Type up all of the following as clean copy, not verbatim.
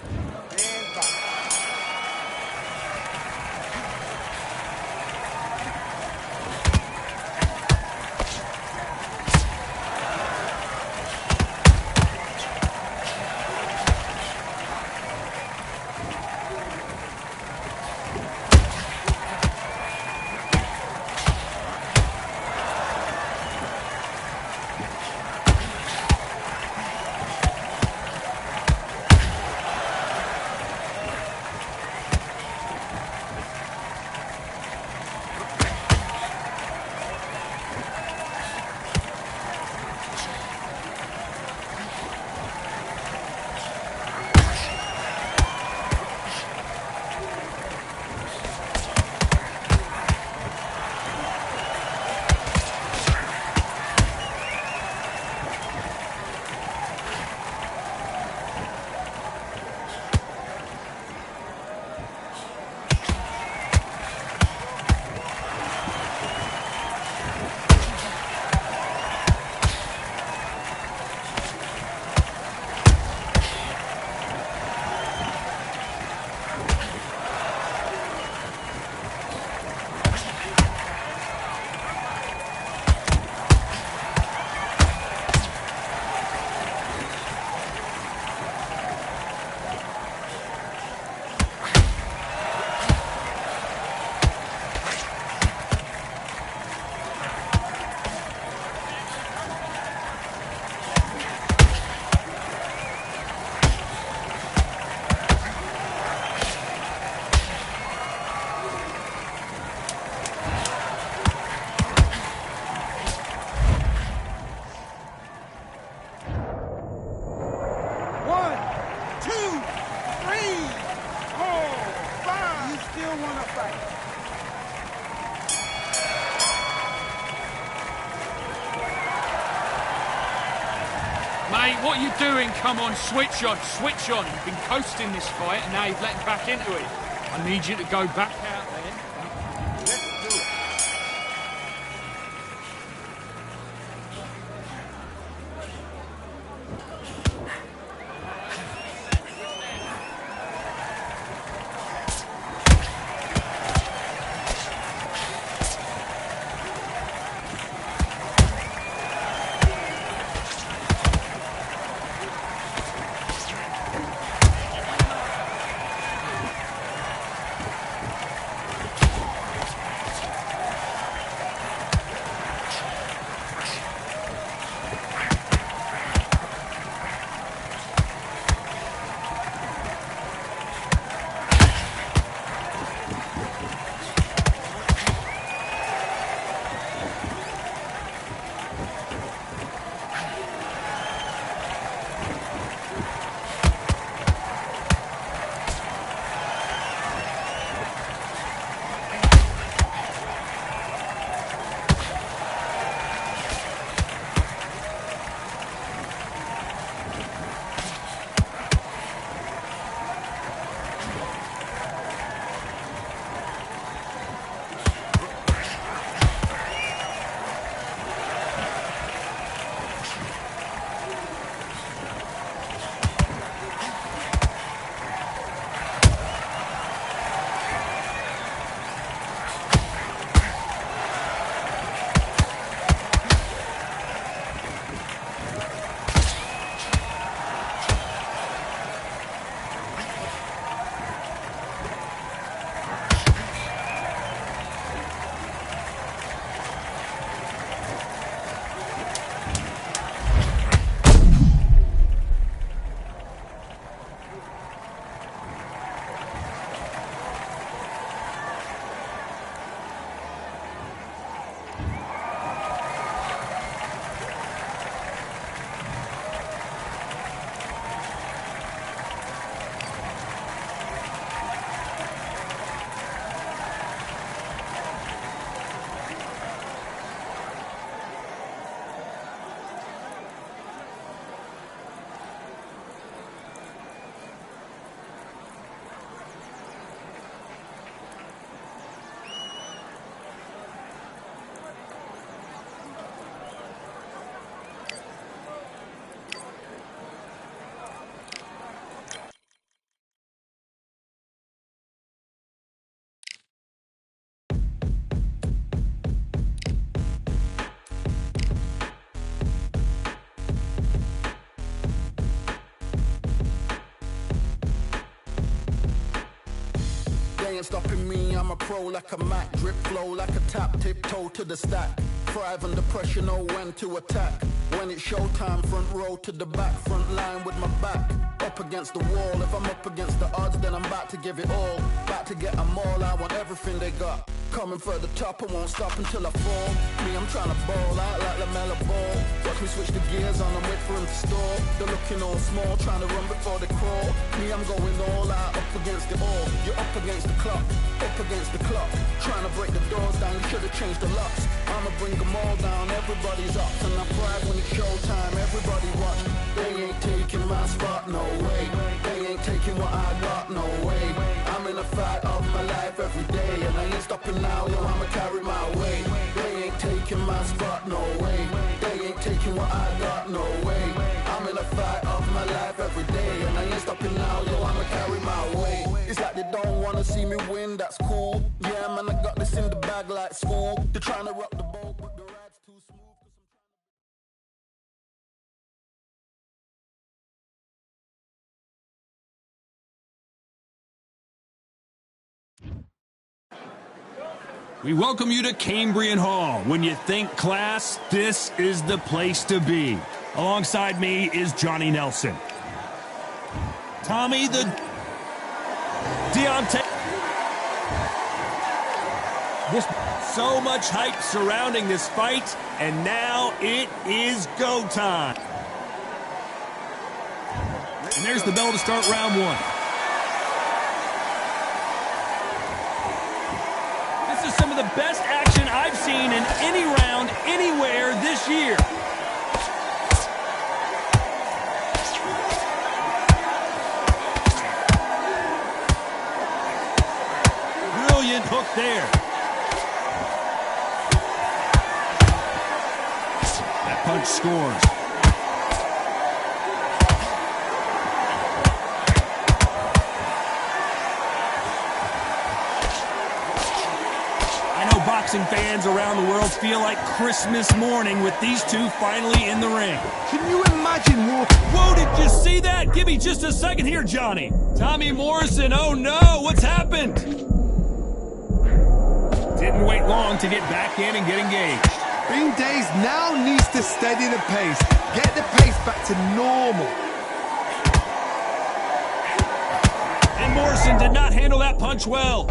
And back. Mate, what are you doing? Come on, switch on, switch on. You've been coasting this fight and now you've let him back into it. I need you to go back out there. Let's do it. ain't stopping me, I'm a pro like a Mac. Drip flow like a tap, tiptoe to the stack. Thrive under pressure, know when to attack. When it's showtime, front row to the back. Front line with my back up against the wall. If I'm up against the odds, then I'm about to give it all. About to get them all, I want everything they got. Coming for the top, I won't stop until I fall. Me, I'm trying to ball out like LaMelo Ball. Watch me switch the gears on and wait for him to stall. They're looking all small, trying to run before they crawl. Me, I'm going all out, up against it all. You're up against the clock, up against the clock. Trying to break the doors down, you should've changed the locks. I'ma bring them all down, everybody's up. And I pride when it's showtime, everybody watch. They ain't taking my spot, no way. They ain't taking what I got, no way. I'm in a fight of my life every day, and I ain't stopping now, yo, I'ma carry my weight. They ain't taking my spot, no way. They ain't taking what I got, no way. I'm in a fight of my life every day, and I ain't stopping now, yo, I'ma carry my weight. It's like they don't wanna see me win, that's cool. Yeah, man, I got this in the bag like school. They're trying to rock the boat, but the ride's too smooth. We welcome you to Cambrian Hall. When you think class, this is the place to be. Alongside me is Johnny Nelson. Tommy the Deontay. So much hype surrounding this fight, and now it is go time. And there's the bell to start round one. This is some of the best action I've seen in any round, anywhere this year. Brilliant hook there. That punch scores. Boxing fans around the world feel like Christmas morning with these two finally in the ring. Can you imagine what? Whoa, did you see that? Give me just a second here, Johnny. Tommy Morrison, oh no, what's happened? Didn't wait long to get back in and get engaged. Bing Days now needs to steady the pace. Get the pace back to normal. And Morrison did not handle that punch well.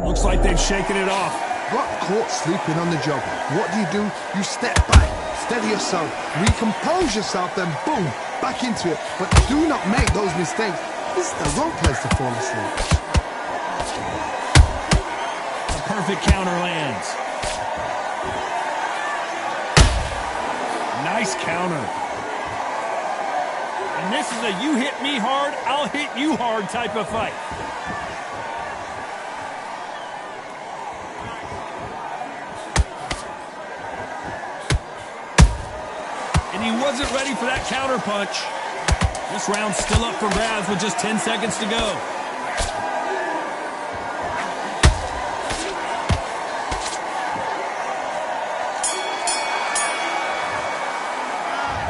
Looks like they've shaken it off. Got caught sleeping on the job. What do? You step back, steady yourself, recompose yourself, then boom, back into it. But do not make those mistakes. This is the wrong place to fall asleep. A perfect counter lands. Nice counter. And this is a you hit me hard, I'll hit you hard type of fight. He wasn't ready for that counter punch. This round's still up for grabs with just 10 seconds to go.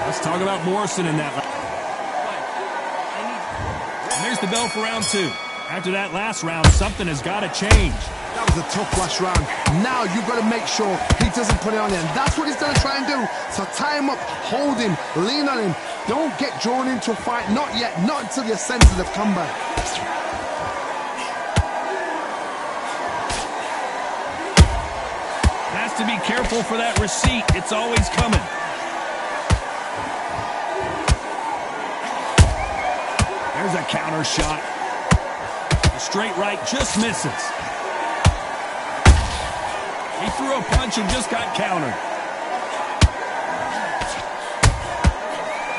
Let's talk about Morrison in that. And there's the bell for round two. After that last round, something has got to change. That was a tough last round. Now you've got to make sure he doesn't put it on him. That's what he's going to try and do. So tie him up, hold him, lean on him. Don't get drawn into a fight. Not yet. Not until you're sensitive. Come back. Has to be careful for that receipt. It's always coming. There's a counter shot. The straight right just misses. He threw a punch and just got countered.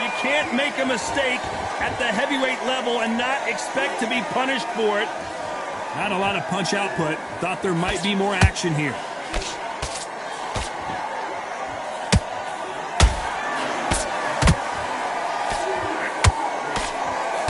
You can't make a mistake at the heavyweight level and not expect to be punished for it. Not a lot of punch output. Thought there might be more action here.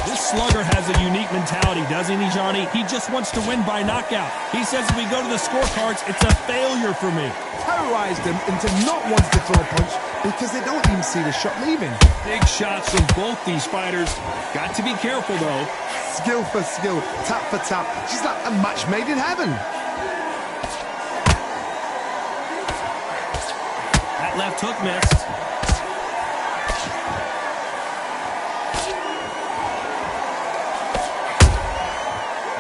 This slugger has a unique mentality, doesn't he, Johnny? He just wants to win by knockout. He says if we go to the scorecards, it's a failure for me. Terrorized them into not wanting to throw a punch because they don't even see the shot leaving. Big shots from both these fighters. Got to be careful, though. Skill for skill, tap for tap. She's like a match made in heaven. That left hook missed.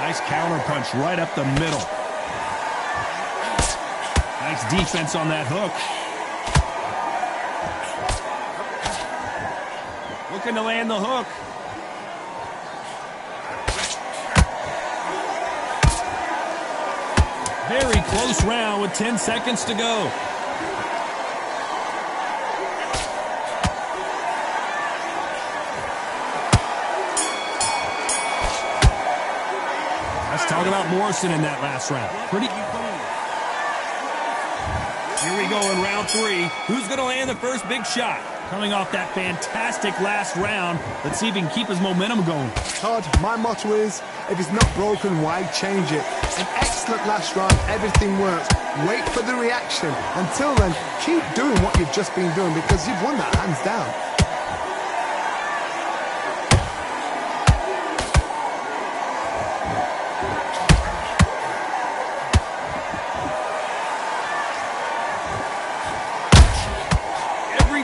Nice counter punch right up the middle. Nice defense on that hook. Looking to land the hook. Very close round with 10 seconds to go. Let's talk about Morrison in that last round. Here we go in round 3. Who's going to land the first big shot? Coming off that fantastic last round, let's see if he can keep his momentum going. Todd, my motto is, if it's not broken, why change it? An excellent last round, everything works. Wait for the reaction. Until then, keep doing what you've just been doing because you've won that hands down.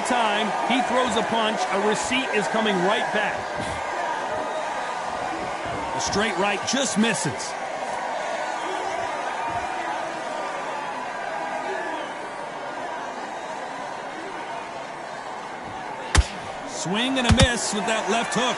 Time he throws a punch, a receipt is coming right back. The straight right just misses. Swing and a miss with that left hook.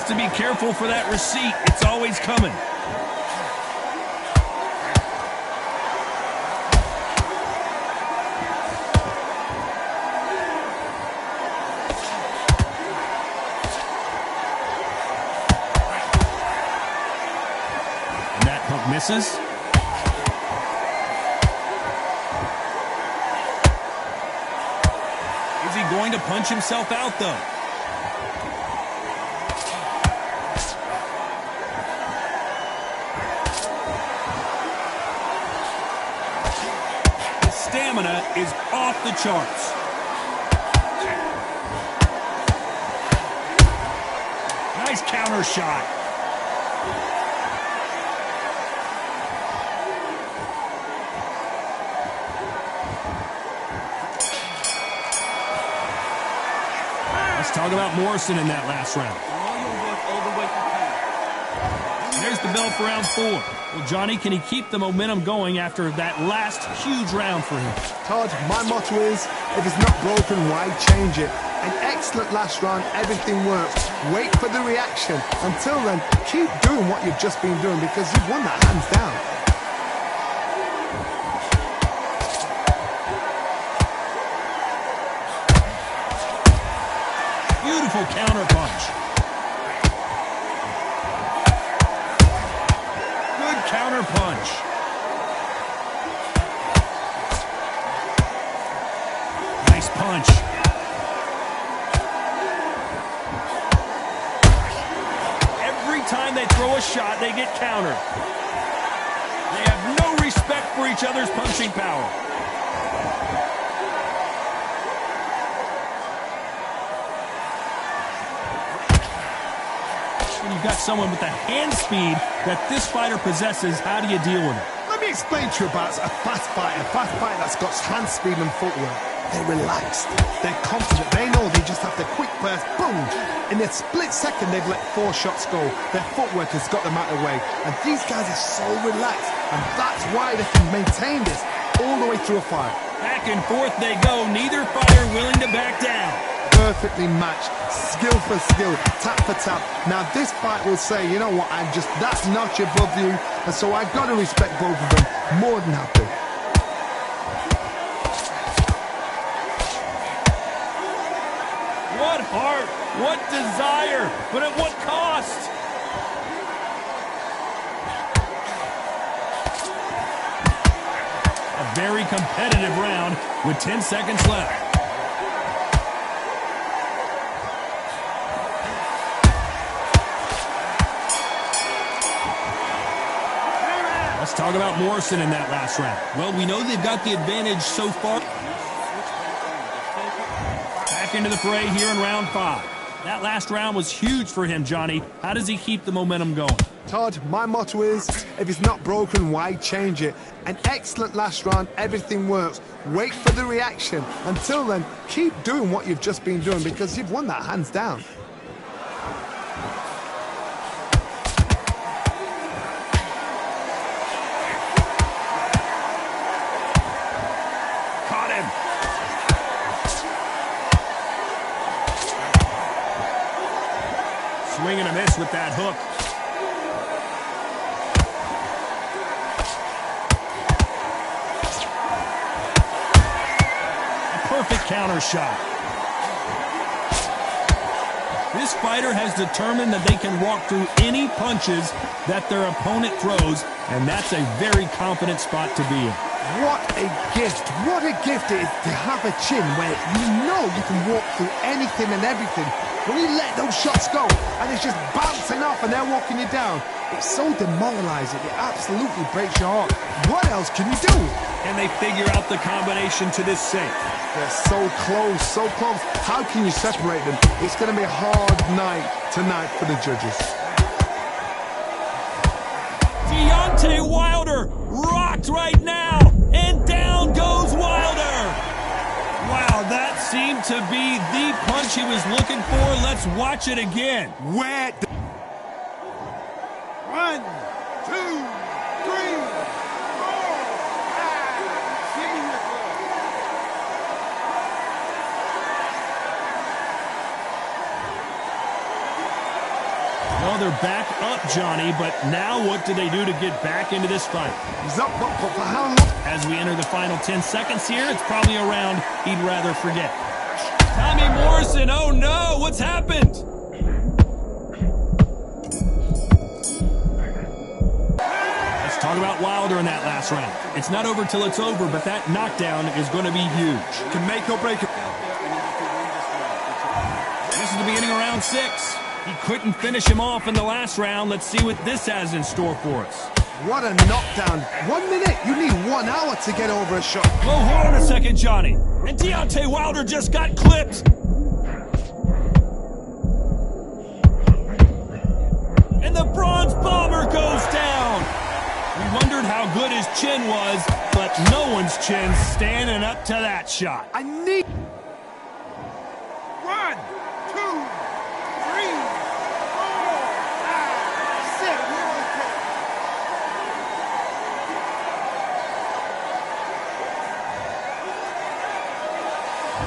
To be careful for that receipt. It's always coming. And that hook misses. Is he going to punch himself out, though? Stamina is off the charts. Nice counter shot. Let's talk about Morrison in that last round. There's the bell for round 4. Well, Johnny, can he keep the momentum going after that last huge round for him? Todd, my motto is, if it's not broken, why change it? An excellent last round, everything works. Wait for the reaction. Until then, keep doing what you've just been doing because you've won that hands down. Beautiful counter punch. Counter punch. Nice punch. Every time they throw a shot, they get countered. They have no respect for each other's punching power. When you've got someone with the hand speed that this fighter possesses, how do you deal with it? Let me explain to you about a fast fighter that's got hand speed and footwork. They're relaxed, they're confident, they know they just have to quick burst, boom! In a split second, they've let 4 shots go. Their footwork has got them out of the way. And these guys are so relaxed, and that's why they can maintain this all the way through a fight. Back and forth they go, neither fighter willing to back down. Perfectly matched, skill for skill, tap for tap. Now this fight will say, you know what, I'm just that notch above you, and so I've got to respect both of them more than happy. What heart, what desire, but at what cost? very competitive round with 10 seconds left. Let's talk about Morrison in that last round. Well, we know they've got the advantage so far. Back into the fray here in round 5. That last round was huge for him, Johnny. How does he keep the momentum going? Todd, my motto is, if it's not broken, why change it? An excellent last round, everything works. Wait for the reaction. Until then, keep doing what you've just been doing because you've won that hands down. Swing and a miss with that hook. A perfect counter shot. This fighter has determined that they can walk through any punches that their opponent throws, and that's a very confident spot to be in. What a gift. What a gift it is to have a chin where you know you can walk through anything and everything. When you let those shots go and it's just bouncing off and they're walking you down, it's so demoralizing. It absolutely breaks your heart. What else can you do? And they figure out the combination to this safe. They're so close, so close. How can you separate them? It's going to be a hard night tonight for the judges. Deontay Wilder rocked right now, and down goes Wilder. Wow, that seemed to be the punch he was looking for. Let's watch it again. Where? 1, 2, 3, 4, 5. Well, they're back up, Johnny, but now what do they do to get back into this fight? He's up, but for how long? As we enter the final 10 seconds here, it's probably a round he'd rather forget. Tommy Morrison, oh no, what's happened? Let's talk about Wilder in that last round. It's not over till it's over, but that knockdown is going to be huge. Can make or break it. This is the beginning of round 6. He couldn't finish him off in the last round. Let's see what this has in store for us. What a knockdown. 1 minute, you need 1 hour to get over a shot. Whoa, hold on a second, Johnny. And Deontay Wilder just got clipped. And the bronze bomber goes down. We wondered how good his chin was, but no one's chin's standing up to that shot. I need... 1, 2, 3, 4, 5, 6.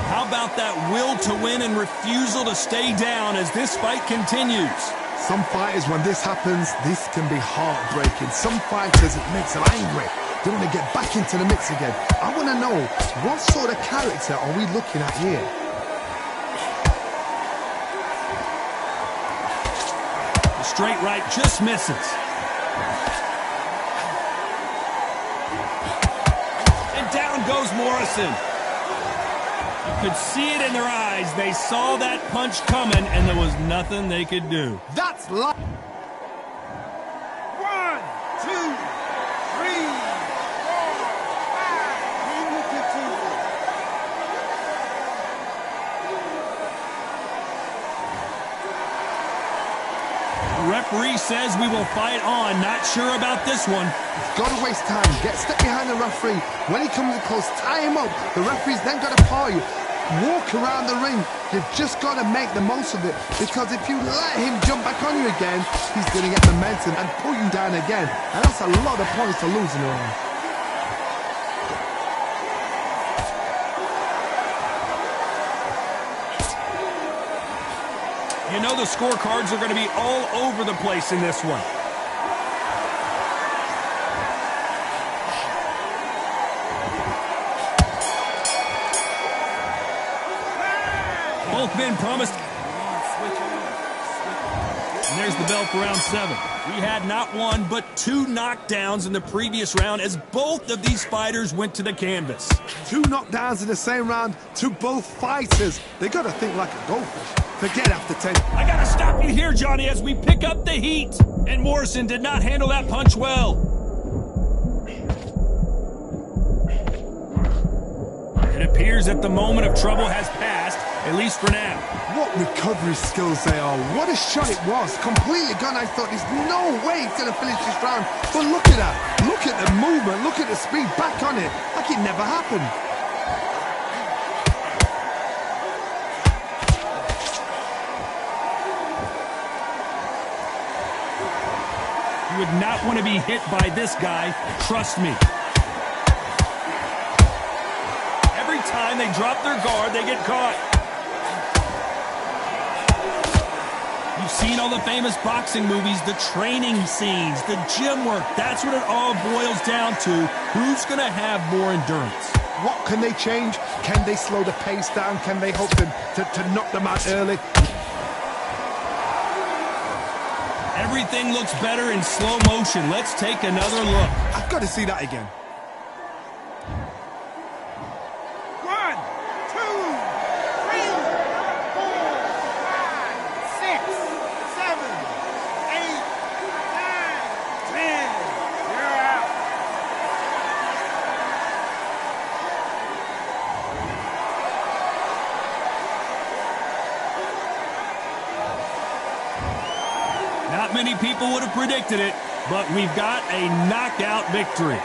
How about that will to win and refusal to stay down as this fight continues? Some fighters, when this happens, this can be heartbreaking. Some fighters, it makes them angry. They want to get back into the mix again. I want to know, what sort of character are we looking at here? The straight right just misses. And down goes Morrison. You could see it in their eyes. They saw that punch coming, and there was nothing they could do. That's life. 1, 2, 3, 4, 5. We will continue. The referee says we will fight on. Not sure about this one. Got to waste time. Get step behind the referee. When he comes in close, tie him up. The referee's then got to paw you. Walk around the ring. You've just got to make the most of it. Because if you let him jump back on you again, he's going to get momentum and pull you down again. And that's a lot of points to lose in a round. You know the scorecards are going to be all over the place in this one. Both men promised. And there's the bell for round 7. We had not one, but 2 knockdowns in the previous round as both of these fighters went to the canvas. 2 knockdowns in the same round to both fighters. They got to think like a goldfish. Forget after 10. I gotta stop you here, Johnny, as we pick up the heat. And Morrison did not handle that punch well. It appears that the moment of trouble has passed, at least for now. What recovery skills they are. What a shot it was. Completely gone. I thought there's no way he's going to finish this round. But look at that. Look at the movement. Look at the speed. Back on it. Like it never happened. You would not want to be hit by this guy. Trust me. Every time they drop their guard, they get caught. You've seen all the famous boxing movies, the training scenes, the gym work. That's what it all boils down to. Who's going to have more endurance? What can they change? Can they slow the pace down? Can they hope to knock them out early? Everything looks better in slow motion. Let's take another look. I've got to see that again. 1, 2, 3, 4, 5, 6, 7, 8, 9, 10. You're out. Not many people would have predicted it, but we've got a knockout victory.